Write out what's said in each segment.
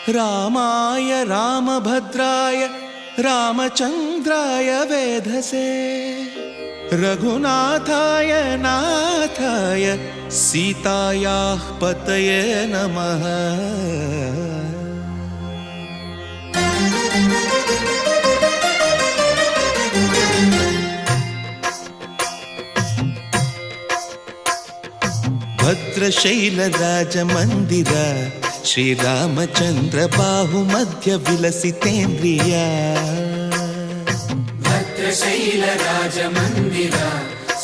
रामाय रामभद्राय रामचन्द्राय वेधसे रघुनाथाय नाथाय सीतायाः पतये नमः। भद्रशैलराजमन्दिर श्रीरामचन्द्र बाहुमध्य विलसितेन्द्रिया। भद्रशैलराजमन्दिर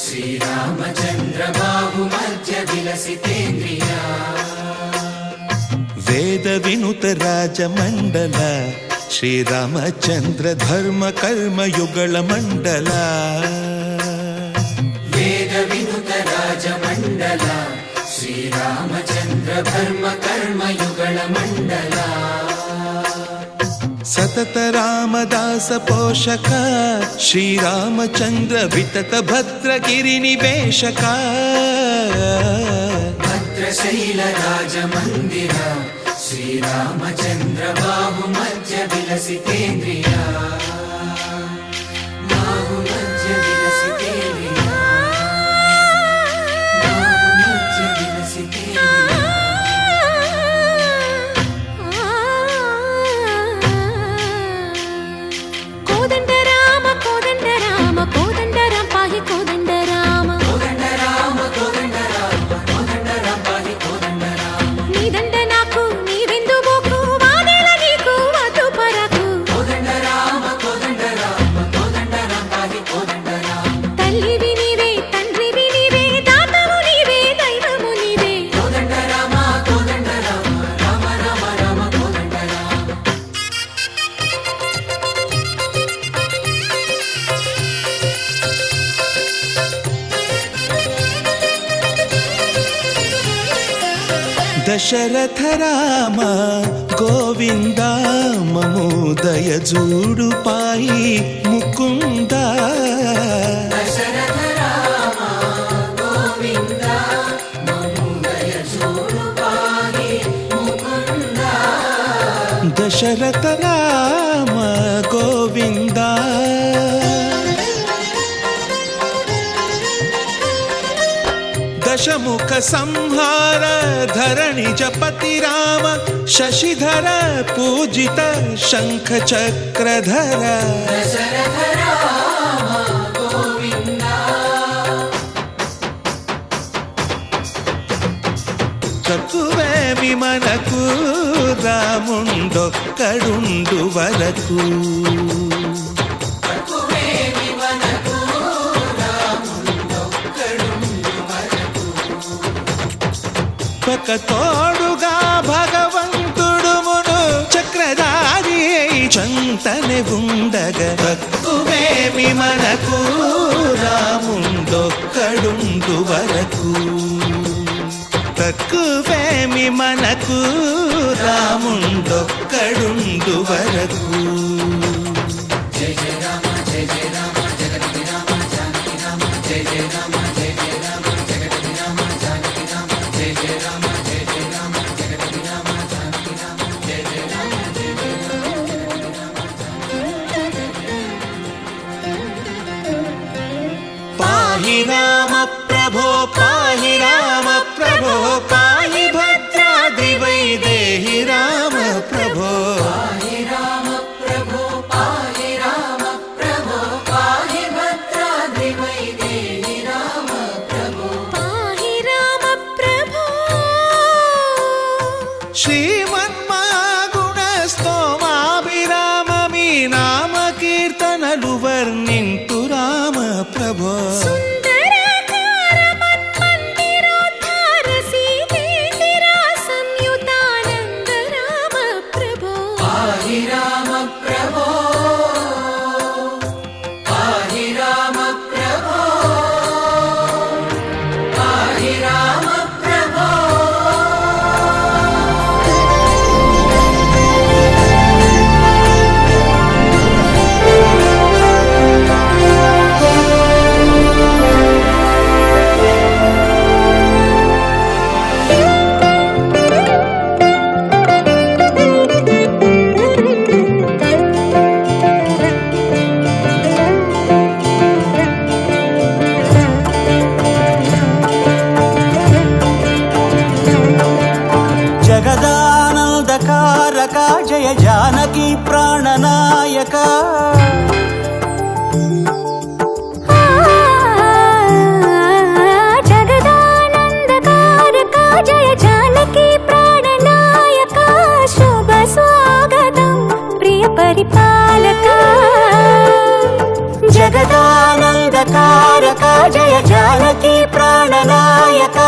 श्रीरामचन्द्र बाहुमध्य विलसितेन्द्रिया। वेदविनुत राजमण्डल श्रीरामचन्द्र धर्म कर्म युगल मण्डल। वेदविनुत राजमण्डल श्रीरामचन्द्र धर्म कर्म युगल मण्डल। सतत रामदास पोषक श्रीरामचन्द्र वितत भद्रगिरि निवेशक। भद्रशैल राजमन्दिर श्रीरामचन्द्र बाहुमध्य विलसितेन्द्रिया। बाहुमध्य विलसितेन्द्रिया। बाहुमध्य विलसितेन्द्रिया। कोदंड राम पाहि कोदंड राम। कोदंड राम पाहि कोदंड राम। नी दंड नाकु नीवेंदु बोकु वादेला नीकु वातु परकु। कोदंड राम पाहि कोदंड राम। तल्लिवि नीवे तंड्रिवि नीवे दातवु नीवे दैवमु नीवे। कोदंड राम राम राम राम कोदंड राम। दशरथ राम गोविंद ममोदय जूडु पाई मुकुंद। दशरथ राम गोविंद ममोदय जूडु पाहि मुकुंद। दशरथ राम गोविंद दशमुख संहार धरणि जपति राम शशिधर पूजित शंख चक्रधर। दशरथ राम गोविंद। चतुवेमि मनकु रामुंडొక్కడుండు వరకు। ఒక తోడుగా భగవంతుడు మును చక్రధారి చంతనే ఉండగ తక్కువేమి మనకు రాముండొక్కడుండు వరకు। తక్కువేమి మనకు రాముండొక్కడుండు వరకు। జయ జయ రామ జయ జయ రామ జగతి రామ జానకి రామ జయ జయ రామ జయ జయ రామ జగతి రామ జానకి రామ జయ జయ రామ జయ జయ రామ జగతి రామ జానకి రామ జయ జయ రామ జయ జయ రామ। పాహి రామ ప్రభో పాహి రామ ప్రభో పాహి భద్రాద్రి వైదేహి రామ ప్రభో। పాహి రామ ప్రభో పాహి రామ ప్రభో పాహి భద్రాద్రి వైదేహి రామ ప్రభో। पाहि राम प्रभो। శ్రీమన్మాగుణ స్తోమాభిరామ మీ నామ కీర్తనలు వర్ణింతు రామ ప్రభో। सुन्दराकार मन्मन्दिरोद्धार सीतेन्दिरा संयुतानन्द राम प्रभो। पाहि राम प्रभो पाहि राम प्रभो पाहि राम प्रभो। జగదానందకా జయ జానకి ప్రాణనాయక జగదానందకారకా జయ జానకి ప్రాణనాయక శుభ స్వాగతం ప్రియ పరిపాలక జగదానందకారక జయ జానకి ప్రాణనాయక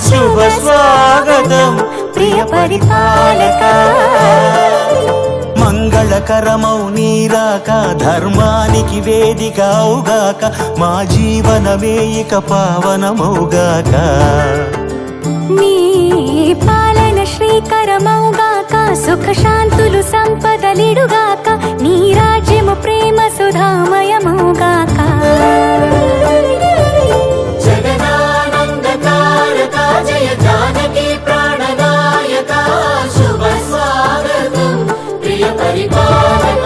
శుభ స్వాగతం ప్రియ పరిపాలక మంగళకరమౌ నీరాక ధర్మానికి వేదిక అవుగాక మా జీవనమే ఇక పావనమౌగాక నీ పాలన శ్రీకరమౌగాక సుఖ శాంతులు సంపదలిడుగాక నీ రాజ్యము ప్రేమ సుధామయమౌగాక జగదానందకారక జయ జానకి ప్రాణనాయక శుభ స్వాగతం ప్రియ పరిపాలక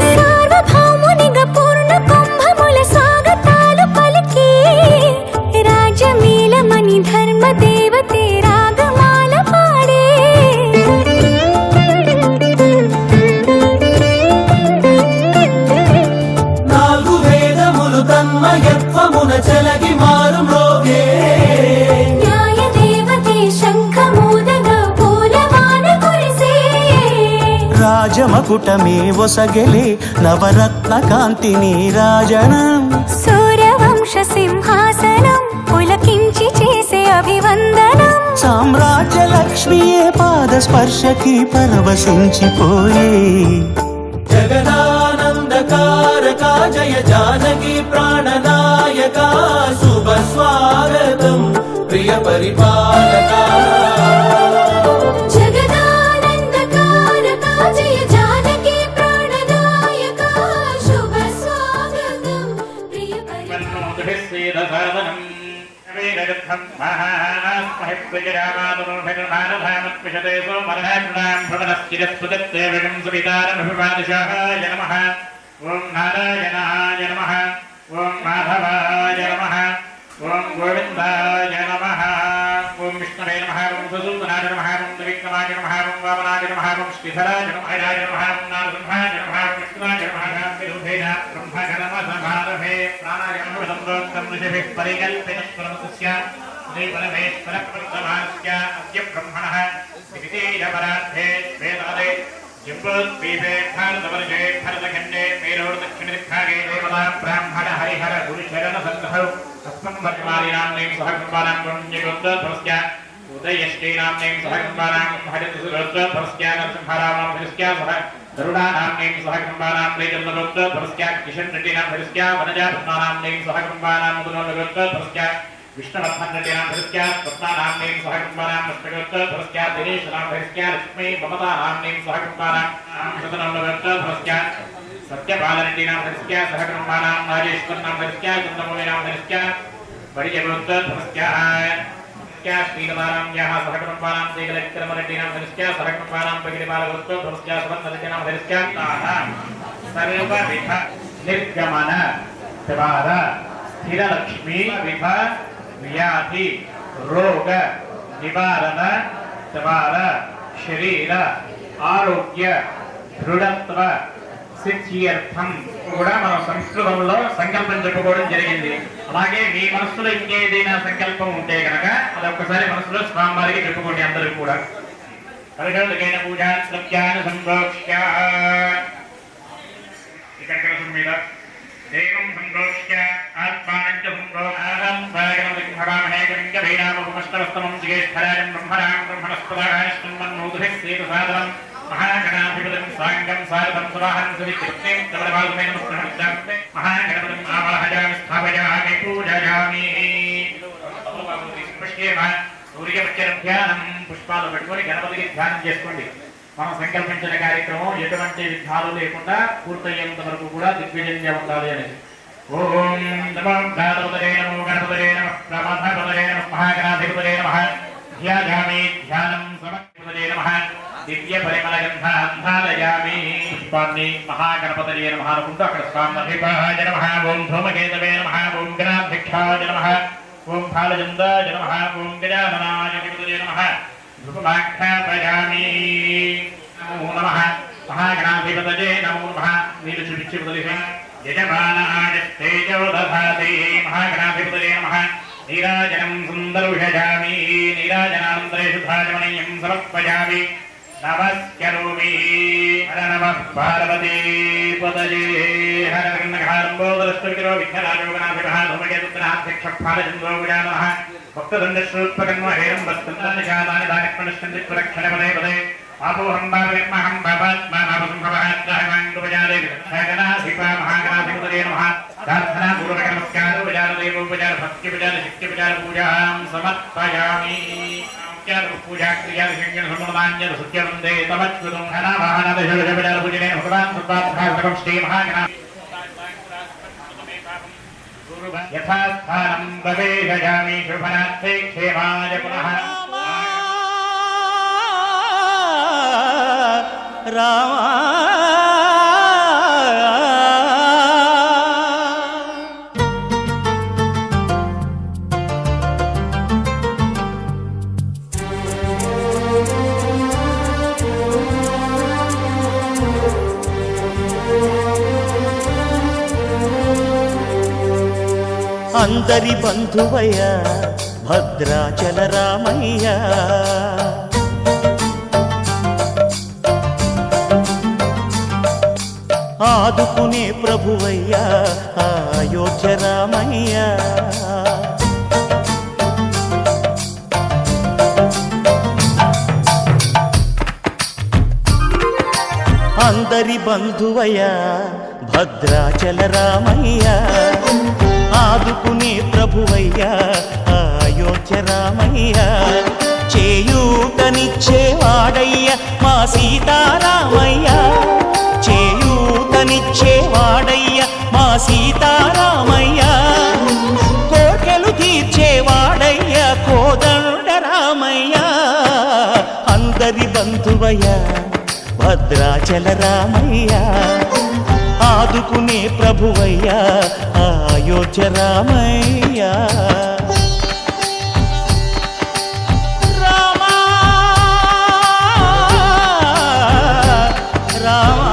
సార్వభౌమునిగా పూర్ణ కుంభముల స్వాగతాలు పలికి రాజమేళమణి ధర్మ దేవతే రాగమాల పాడే నాలుగు వేదములు తన్మయత్వమున చెలగి మారు మ్రోగే న్యాయ దేవతే శంఖమూదగా పూలవాన కురిసే రాజమకుటమే ఒసగెలే నవరత్న కాంతిని రాజనం సూర్యవంశ సింహాసనం పులకించి చేసే అభివందనం సామ్రాజ్య లక్ష్మియే పాద స్పర్శకి పరవశించిపోయే జగదానందకారక జయ జానకి ప్రాణనాయక శుభ స్వాగతం ప్రియ పరిపాలక జగదానందకారక జయ జానకి ప్రాణనాయక శుభ స్వాగతం ప్రియ శ్రీరసాదనం వేదగద్ధం మహాస్మహిప్రజరామాతుర్భిర్మానధామత్పిషతే సోమరాజునాం భవనశ్చిరస్సుదత్తే విగం సువితారమభివాదిశాయ నమః ఓం నారాయణాయ నమః ఓం మాధవాయ నమః ఓం గోవిందాయ నమః ఓం విష్ణవే నమః ఓం సూదనాయ నమః ఓం త్రివిక్రమాయ నమః ఓం వామనాయ నమః ఓం శ్రీధరాయ నమః నమః ఓం నారసింహాయ నమః ఓం విష్ణువాయ నమః విరుధేన బ్రహ్మగణమసమారభే ప్రాణాయామ సంప్రోక్తం ఋషిభిः పరికల్పితస్వరమతస్య శ్రీపరమేశ్వరప్రసమాస్య అద్య బ్రహ్మణः వివిధేయపరార్థే వేదాలే జంబోద్వీపే భారతవర్షే భరతఖండే మేరోర్దక్షిణదిక్భాగే దేవతా బ్రాహ్మణ హరిహర గురుచరణ సంఘౌ తస్మన్వర్తమానాం సహకుటుంబానాం పుణ్యగోత్రోద్భవస్య ఉదయశ్రీనాం సహకుటుంబానాం హరితసుగోత్రోద్భవస్య నరసింహారామాం హరిస్య సహ గరుడానాం సహకుటుంబానాం రైజల్లగోత్రోద్భవస్య కిషన్ రెడ్డినాం హరిస్య వనజాపత్నానాం సహకుటుంబానాం ముదునోద్భవస్య విష్ణువర్ధన్ రెడ్డినాం హరిస్య పత్నానాం సహకుటుంబానాం నష్టగోత్రోద్భవస్య దినేశనాం హరిస్య లక్ష్మీ మమతానాం సహకుటుంబానాం శతనోద్భవస్య సత్యపాలరెడ్డినాం హరిస్య సహకుటుంబానాం రాజేశ్వర్నాం హరిస్య కుందమూలినాం హరిస్య వడిజగోత్రోద్భవస్య శ్రీలతారాం యాః సహకుటుంబానాం శ్రీకలవిక్రమరెడ్డినాం హరిస్య సహకుటుంబానాం పగిడిబాలగోత్రోద్భవస్య సువర్ణరెడ్డినాం హరిస్య సర్వవిధ నిర్గమన ద్వార స్థిరలక్ష్మీ విధ వ్యాధి రోగ నివారణ ద్వార శరీర ఆరోగ్య దృఢత్వ సిద్ధ్యర్థం కూడా మనం సంస్కృతంలో సంకల్పం చెప్పుకోవడం జరిగింది. అలాగే మీ మనస్సులో ఇంకేదైనా సంకల్పం ఉంటే కనుక అది ఒక్కసారి మనసులో స్వామివారికి చెప్పుకోండి. అందరూ కూడా పరిగణకైన పూజా సత్యాన్ని సంప్రోక్ష్య ఇక్కడ కలసం మీద దేవం సంప్రోక్ష్య ఆత్మానం చ సంప్రోక్షాహం స్వాగతమహే గంగభైనామస్తమం జ్యేష్ఠరాజం బ్రహ్మరాం బ్రహ్మణస్పదాశ్రమన్నోదుభిః శ్రీప్రసాదనం మహాగణాధిపతిం సాంగం సారథం సురాహం సువికృత్యం కమలవాసుమే నమస్కృత్యాస్తే మహాగణపతిం ఆవాహయామి స్థాపయామి పూజయామి. సూర్యవచ్చరం ధ్యానం పుష్పాలు పెట్టుకొని గణపతికి ధ్యానం చేసుకోండి. మనం సంకల్పించిన కార్యక్రమం ఎటువంటి విఘ్నాలు లేకుండా పూర్తయ్యేంత వరకు కూడా దిగ్విజయంగా ఉండాలి అనేది. ఓం నమో గణపతయే నమో గణపతయే నమః ప్రమథపతయే నమః మహాగణాధిపతయే నమః ధ్యాయామి ధ్యానం సమర్పతయే నమః దివ్య పరిమళ గంధాంధారయామి పుష్పాన్ని మహాగణపతయే నమః అనుకుంటూ అక్కడ స్వామధిపాయ నమః ఓం ధూమకేతవే నమః ఓం గణాధ్యక్షాయ నమః ఓం ఫాలచందాయ నమః ఓం గజాననాయ అధిపతయే నమః ధూపమాఖ్యాపయామి నమో నమః మహాగణాధిపతయే నమో నమః నీళ్ళు చూపించి వదిలేసి యజమానాయస్తేజో దధాతి మహాగణాధిపతయే నమః నీరాజనం సుందరుషయామి నీరాజనానంతరే శుద్ధాజమనీయం సమర్పయామి నమస్కరోమి హర నమః పార్వతీపతయే హర గంధకారంబోదరస్తవికరో విఘ్నరాజోగనాధిపః ధూమకేతుగ్రహాధ్యక్షఫాలచంద్రో గుజాననః భక్తదండశ్రూత్పకన్మ హేరంబస్కందానిశాదాని దానిక్మణశ్చంది ప్రక్షణ పదే పదే ఆపోహం భావిర్మహం భవాత్మానాపసం భవాత్రాహిమాంగుపజాదే విఘ్నగణాధిపా మహాగణాధిపతయే నమః ప్రార్థనా పూర్వక నమస్కారోపచార దేవోపచార భక్త్యుపచార శక్త్యుపచార పూజాం సమర్పయామి పూజా క్రియా సంపూర్ణాన్య సత్యవందే తమచ్యుతం ఘనావాహనాదశోపచార పూజనే భగవాన్ సర్వార్థార్థకం శ్రీ మహాగణా యథాస్థానం ప్రవేశయామి శుభనార్థే క్షేమాయ పునః రామా అందరి బంధువయ్య భద్రాచల రామయ్య ఆదుకునే ప్రభువయ్య అయోధ్య రామయ్య అందరి బంధువయ్య భద్రాచల రామయ్య ఆదుకునే ప్రభువయ్య అయోధ్య రామయ్య చేయూతనిచ్చేవాడయ్య మా సీతారామయ్య చేయూతనిచ్చేవాడయ్య మా సీతారామయ్య కోర్కెలు తీర్చేవాడయ్య కోదండ రామయ్య అందరి బంధువయ్య భద్రాచల రామయ్య ఆదుకునే ప్రభువయ్య అయోధ్య రామయ్య రామా రామా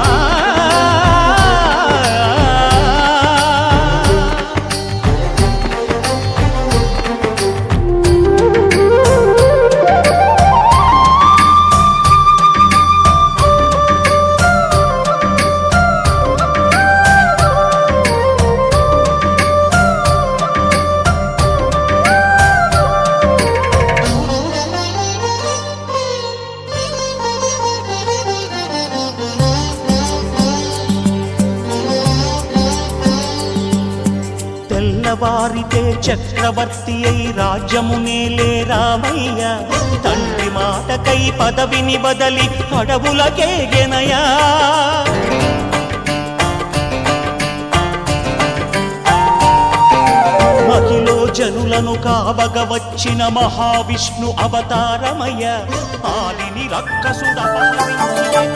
తెల్లవారితే చక్రవర్తి అయి రాజ్యమునేలే రామయ్య తండ్రి మాటకై పదవిని బదలి అడవులకేగెనయా మహిలో జనులను కావగ వచ్చిన మహావిష్ణు అవతారమయ్య ఆలిని రక్కసుడపహరించిన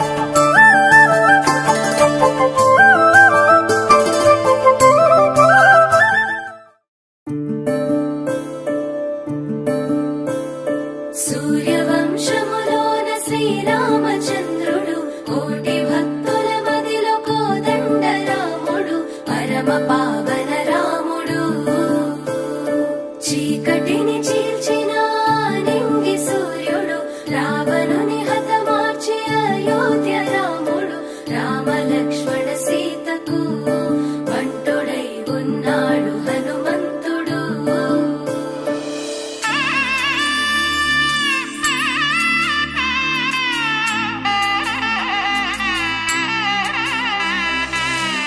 సూర్యవంశములోన శ్రీరామచంద్రుడు కోటి భక్తుల మదిలో కోదండ రాముడు పరమ పావన రాముడు చీకటిని చీల్చిన నింగి సూర్యుడు రావణుని హతమార్చి అయోధ్య రాముడు రామ లక్ష్మణ సీతకు బంటుడై ఉన్నాడు హనుమంతుడు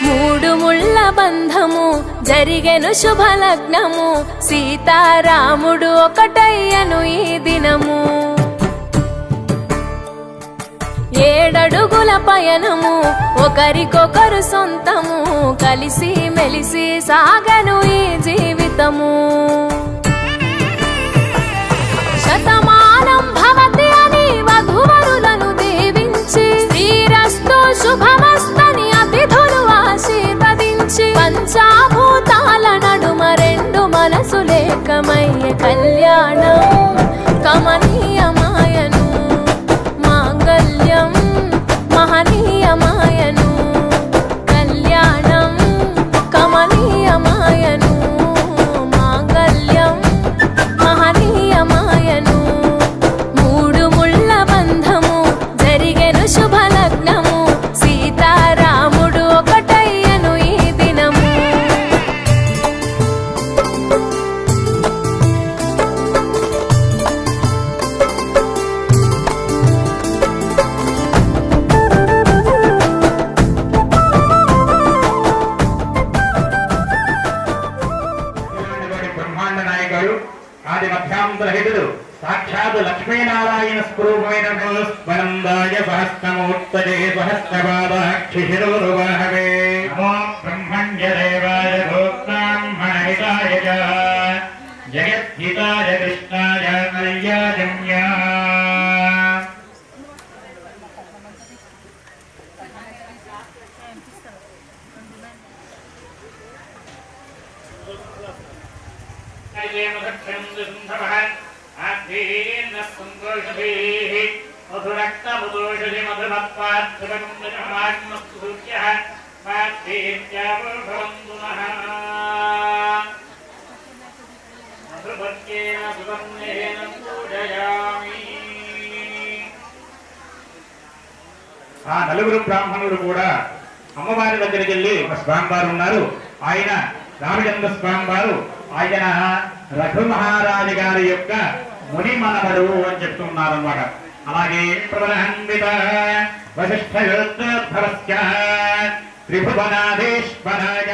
మూడు ముళ్ళ బంధము జరిగెను శుభలగ్నము సీతారాముడు ఒకటయ్యను ఈ దినము ఏడడుగుల పయనము ఒకరికొకరు సొంతము కలిసి మెలిసి సాగను ఈ జీవితము శతమానం భవతి అని వధువరులను దీవించి శ్రీరస్తు శుభమస్తని అతిథులు ఆశీర్వదించి పంచాభూతాల నడుమ రెండు మనసులేకమయ్య కళ్యాణం కమనీయమాయను మాంగళ్యం మహనీయమాయను కళ్యాణం కమనీయమాయను మాంగళ్యం మహనీయమాయను మూడు ముళ్ళ బంధము జరిగెను శుభలగ్నము సీతారాముడు ఒకటయ్యను ఈ దినము బ్రహ్మాండ నాయకుడు ఆది మధ్యాంతరహితుడు సాక్షాత్ లక్ష్మీనారాయణ స్వరూపమైన స్వనందాయ సహస్రమూర్తజే సహస్రపాదాక్షిశిరోరువాహవే నమో బ్రహ్మణ్యదేవాయ గోబ్రాహ్మణహితాయ చ జగద్హితాయ కృష్ణాయ కళ్యాణమ్య ఆ నలుగురు బ్రాహ్మణులు కూడా అమ్మవారి దగ్గరికి వెళ్ళి ఒక స్వామివారు ఉన్నారు. ఆయన రామచంద్ర స్వామివారు ఆయన రఘు మహారాజు గారి యొక్క ముని మనవడు అని చెప్తున్నారు అన్నమాట. అలాగే ప్రబలహన్విత వశిష్ఠ త్రిభువనాధీశ్వరాయ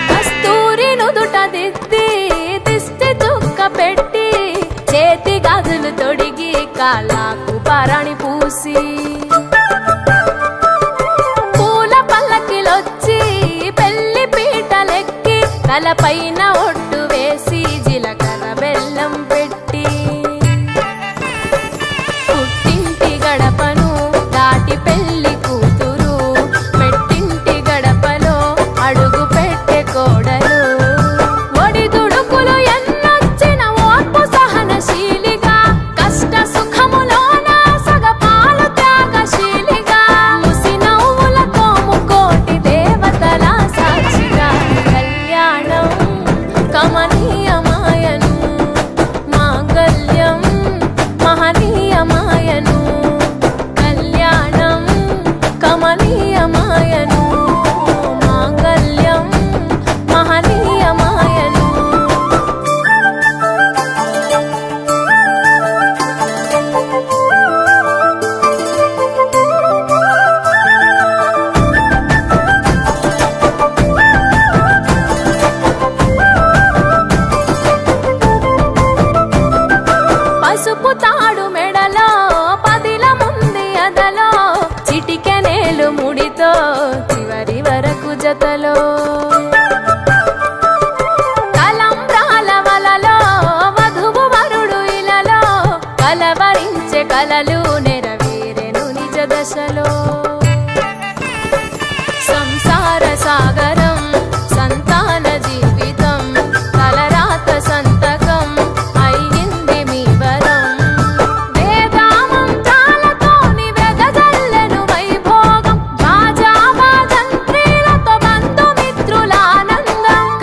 కస్తూరి నుదుట దిద్ది దిష్టి చుక్క పెట్టి చేతి గాజులు తొడిగి కాళ్ళకు పరణి పూసి పూల పల్లకిలొచ్చి పెళ్లి పీటలెక్కి తలపైన ఒట్టు వేసి జీలకర్ర బెల్లం పెట్టి పుట్టింటి గడపను దాటి పెళ్లి కూతురు మెట్టింటి గడపలో అడుగు పెట్టే కోడలు ఒడిదుడుకులు ఎన్నొచ్చిన ఓర్పు సహనశీలిగా కష్ట సుఖములోన సగపాలు త్యాగశీలిగా ముసి నవ్వులతో ముకోటి దేవతల సాక్షిగా కళ్యాణం కమనీయమాయను మాంగళ్యం మహనీయమాయను కళ్యాణం కమనీయమాయను మాంగళ్యం మహనీయమాయను పసుపు తాడు మెడలో పదిల ముంది అదలో చిటికెనేలు ముడితో చివరి వరకు జతలో కలంబ్రాల వలలో వధువు వరుడు ఇలలో కలవరించే కలలు నెరవేరెను నిజ దశలో సంసార సాగరం సంతాన జీవితం తలరాత సంతకం అయ్యింది మీ వరం వేదామంత్రాలతోని వెదజల్లెను వైభోగం భాజావాదంత్రీలతో బంధుమిత్రులానందం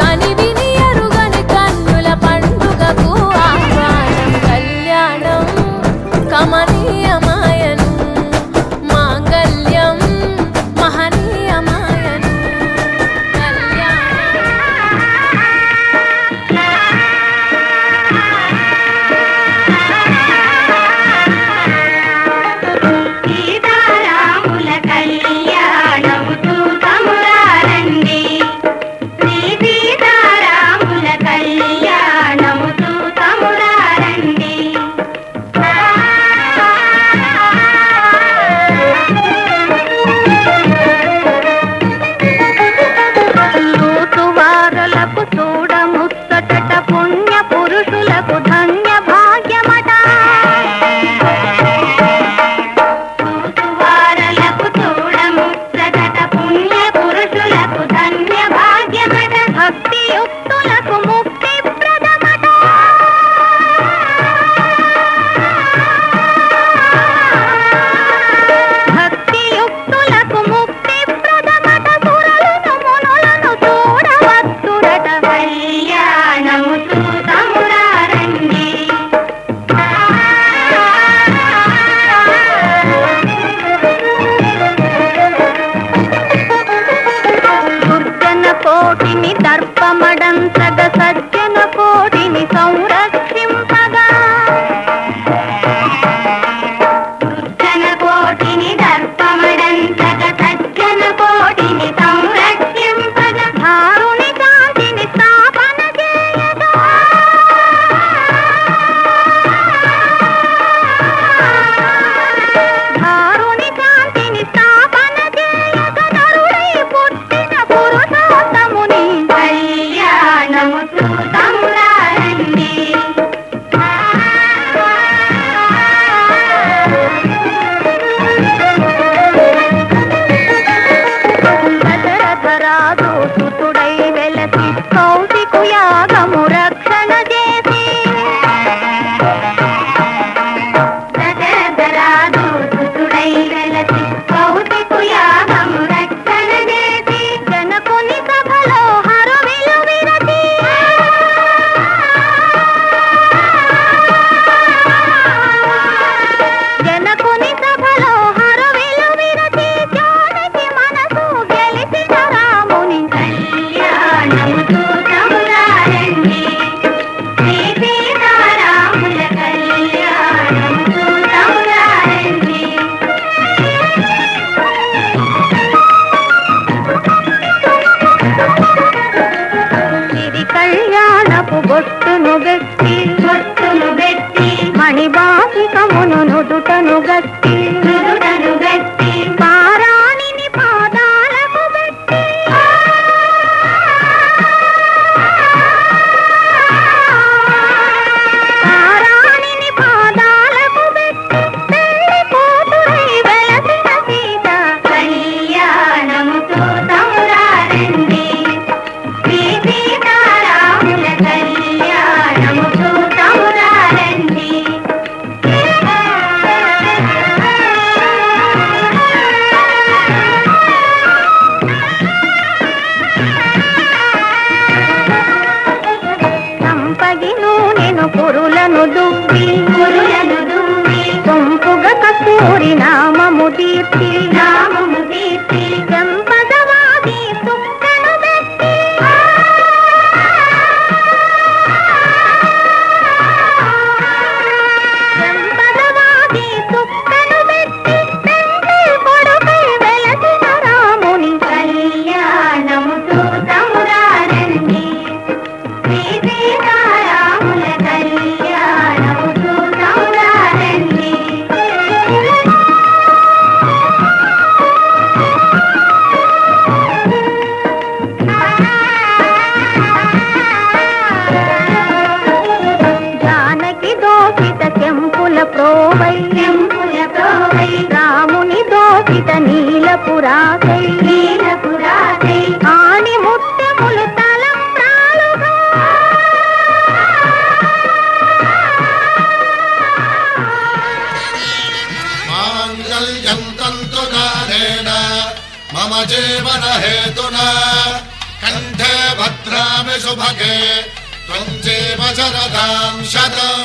కనివిని ఎరుగని కన్నుల పండుగకు ఆహ్వానం కళ్యాణం కమనీయమాయను మాంగళ్యం పెట్టి నుదుటను గట్టి పారాణిని పాదాలకు పెట్టి పారాణిని పాదాలకు పెట్టి పెళ్లి కూతురై వెలసిన సీత కళ్యాణముతో తమురారండి శ్రీ సీతారాముల కళ్యాణముతో తమురారండి. సంపగి నూనెను పురులను దువ్వి సొంపుగా కస్తూరి నామము తీర్చి చెంపదవాది సుక్కను పెట్టి చెంపదవాది సుక్కను పెట్టి పెండ్లి కొడుకై వెలసిన రాముని కళ్యాణముతో తమురారండి శ్రీ సీతారాముల కళ్యాణముతో తమురారండి. జానకి దోషిత చెంపుల ప్రోవై రాముని దోషిత నీలపురాసై ఆని ముత్యములు తలంబ్రాలుగా మాంగళ్యం తంతుకారేణ మమ జీవన హేతునా కంఠే భద్రామి శుభగే త్వం జీవ శరదాం శతం.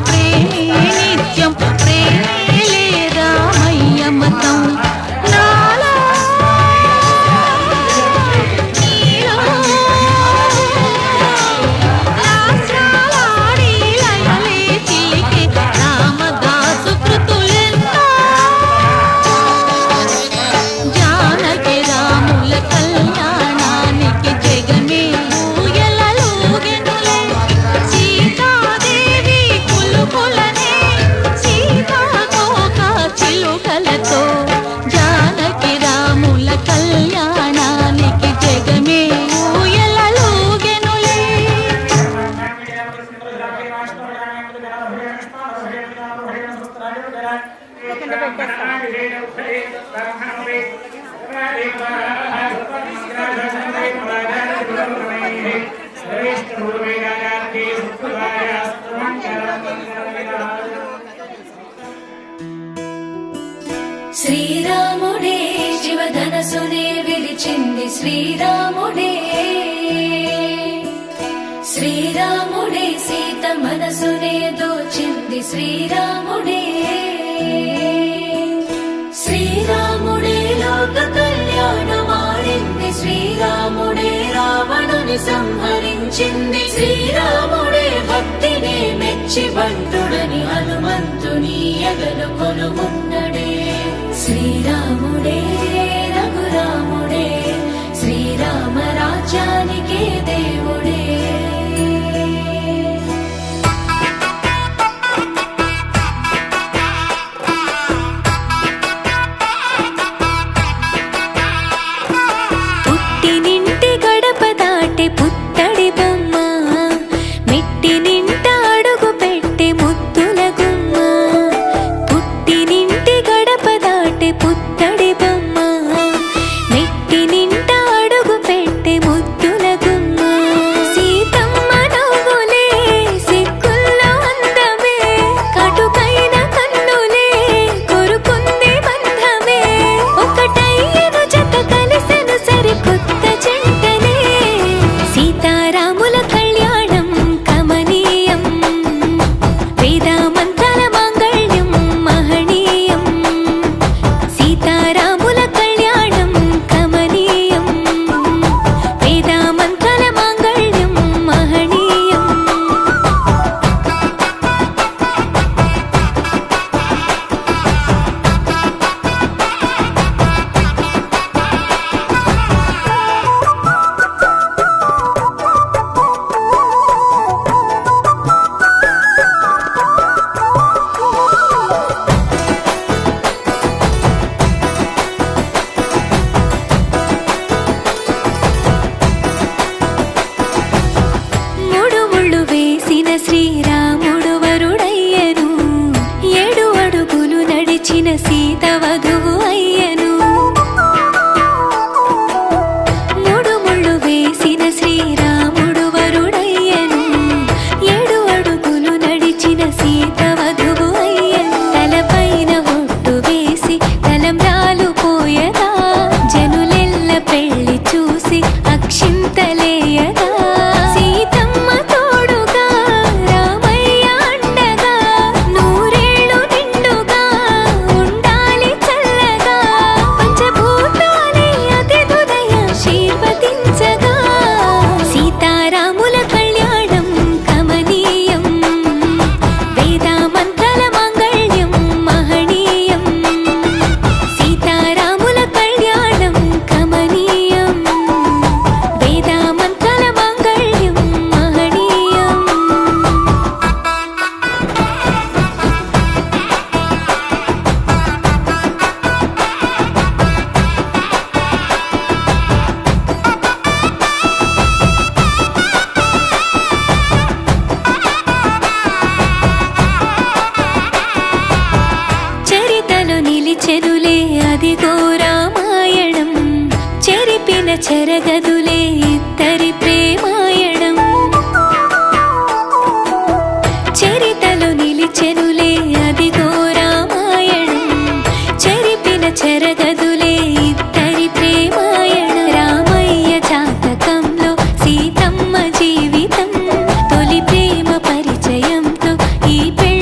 ప్రేమే నిత్యం ప్రేమే రామయ్య మతం నాలో నీలో లాస్యాలాడి లయలే చిలికే రామదాసు కృతులెన్నో జానకి రాముల కళ్యాణానికి జగమే ఊయలలూగెనులే సీతాదేవి కులుకులనే సీతాకోక చిలుకలతో జానకి రాముల కళ్యాణానికి జగమే ఊయలలూగెనులే శ్రీరాముడే శివధనసునే విరిచింది శ్రీరాముడే శ్రీరాముడే సీత మనసునే దోచింది శ్రీరాముడే శ్రీరాముడే లోక కళ్యాణమాడింది శ్రీరాముడే రావణుని సంహరించింది శ్రీరాముడే భక్తిని మెచ్చి బంటుడని హనుమంతుని ఎగలు కొలువున్నడే శ్రీరాముడే రఘురాముడే శ్రీరామ రాజ్యానికే దేవుడే పుట్టినింటి గడప దాటి పుత్తడి బొమ్మ మెట్టినింట అడుగు పెట్టే ముద్దుల గుమ్మ పుట్టినింటి గడప దాటి పుత్తడి బొమ్మ మెట్టినింట అడుగు పెట్టే ముద్దుల గుమ్మ సీతమ్మ నవ్వులే సిక్కుల్లో అందమే కటుకైన కన్నులే కొరుకుంది బంధమే ఒకటయ్యను జత కలిసెను సరికొత్త జంటనే సీతారాముల కళ్యాణం కమనీయం వేదామంతాల మాంగళ్యం మహనీయం సీతారాముల కళ్యాణం కమనీయం వేదామంతాల మాంగళ్యం మహనీయం మూడు ముళ్ళు వేసిన శ్రీరాముడు వరుడయ్యను 7 అడుగులు నడిచిన సీత వధువు అయ్యను మూడు ముళ్ళు వేసిన శ్రీరాముడు వరుడయ్యను 7 అడుగులు నడిచిన సీత వధువు అయ్యను తలపైన ఒట్టు వేసి తలంబ్రాలు పోయగా జనులెల్ల పెళ్లి చూసి అక్షింతలేయగా సీతమ్మ తోడుగా రామయ్య అండగా నూరేళ్ళు నిండుగా ఉండాలి చల్లగా పంచభూతాలే అతిథులయ ఆశీర్వదించగా సీతారాముల కళ్యాణం కమనీయం వేదామంతల మాంగళ్యం మహనీయం సీతారాముల కళ్యాణం కమనీయం వేదామంతల మాంగళ్యం మహనీయం చరితలో నిలిచెనులే అదిగో రామాయణం చెరిపిన చెరగదులే ఇద్దరి ప్రేమాయణం చరితలో నిలిచెనులే అదిగో రామాయణం చెరిపిన చెరగదులే ఇద్దరి ప్రేమాయణం రామయ్య జాతకంలో సీతమ్మ జీవితం తొలి ప్రేమ పరిచయంతో ఈ పెళ్లి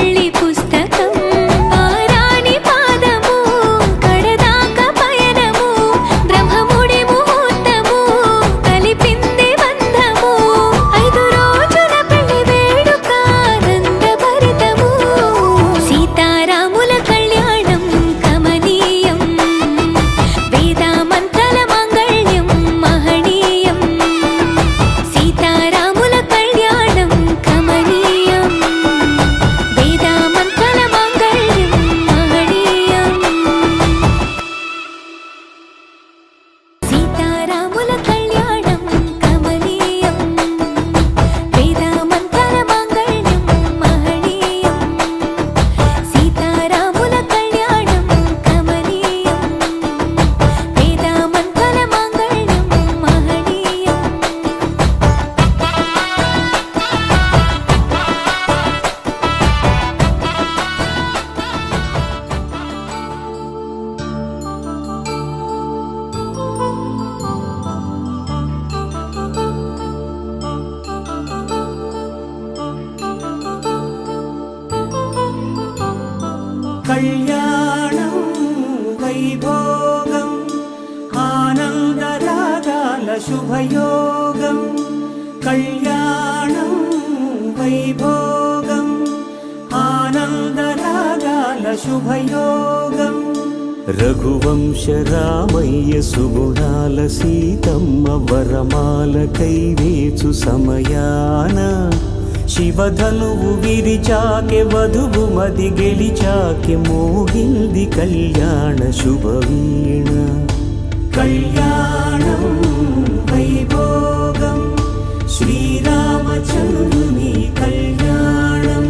కళ్యాణం వైభోగం ఆనందరాగాల శుభయోగం కళ్యాణం వైభోగం ఆనందరాగాల శుభయోగం రఘువంశ రామయ్య సుగుణాల సీతమ్మ వరమాల కైవేచు సమయాన శివధనువు విరిచాకె వధువు మది గెలిచాకె మోగింది కళ్యాణ శుభవీణ కళ్యాణం వైభోగం శ్రీరామచంద్రుని కళ్యాణం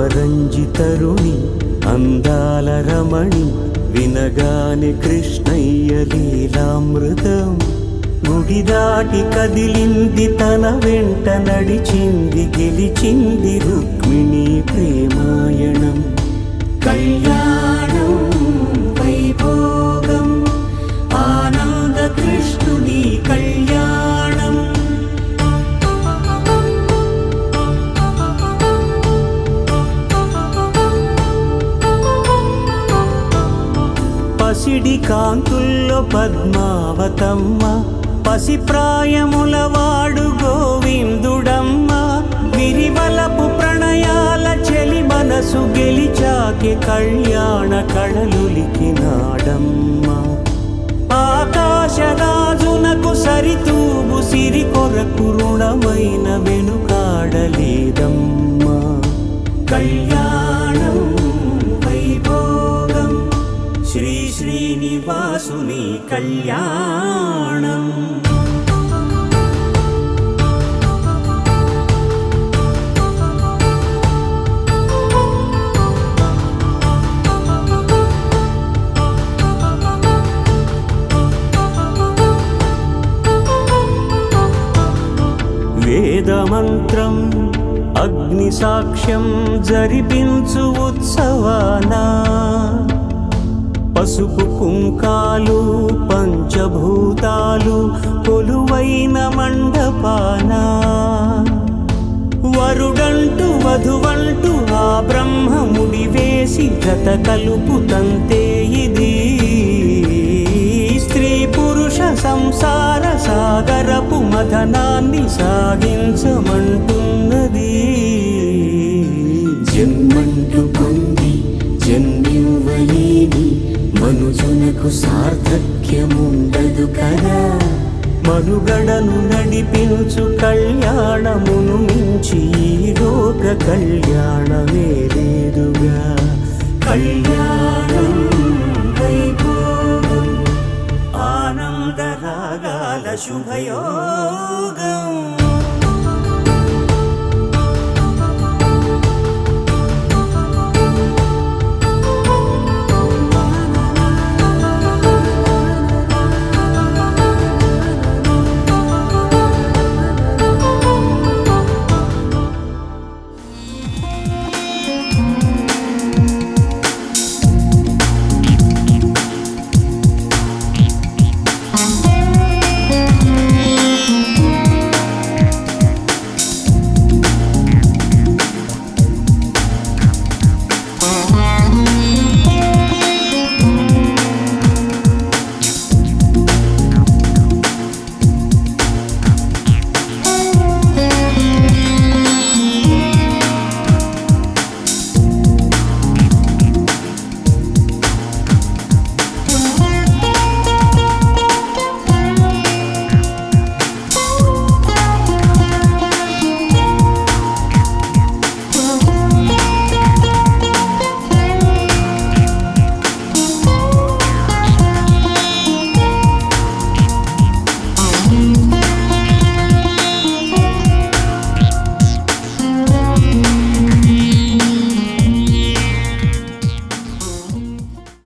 అపరంజితరుణి అందాల రమణి వినగాని కృష్ణయ్య లీలామృతం గుడి దాటి కదిలింది తన వెంట నడిచింది గెలిచింది రుక్మిణి ప్రేమాయణం కళ్యాణం వైభోగం ఆనంద కృష్ణుని కళ్యాణం పసిడి కాంతుల్లో పద్మావతమ్మ పసిప్రాయముల వాడు గోవిందుడమ్మ విరివలపు ప్రణయాల చెలి మనసు గెలిచాకి కళ్యాణ కళలులికినాడమ్మ ఆకాశరాజునకు సరితూగు సిరి కొరకు రుణమైన వెనుకాడలేదమ్మ కళ్యాణం వైభోగం శ్రీ శ్రీనివాసుని కళ్యాణం వేదమంత్రం అగ్ని సాక్ష్యం జరిపించు ఉత్సవానా పసుపు కుంకాలు పంచభూతాలు కొలువైన మండపాన వరుడంటూ వధువంటూ ఆ బ్రహ్మముడి వేసి జత కలుపుతంతే ఇది స్త్రీ పురుష సంసార సాగరపు మథనాన్ని సాగించమంటున్నది జన్మంటూ పొంది జన్మివ్వలేని మనుజునకు సార్థక్యముండదు కదా మనుగడను నడిపించు కళ్యాణమును మించి ఈ లోక కళ్యాణమే లేదుగా కళ్యాణం వైభోగం ఆనందరాగాల శుభయోగం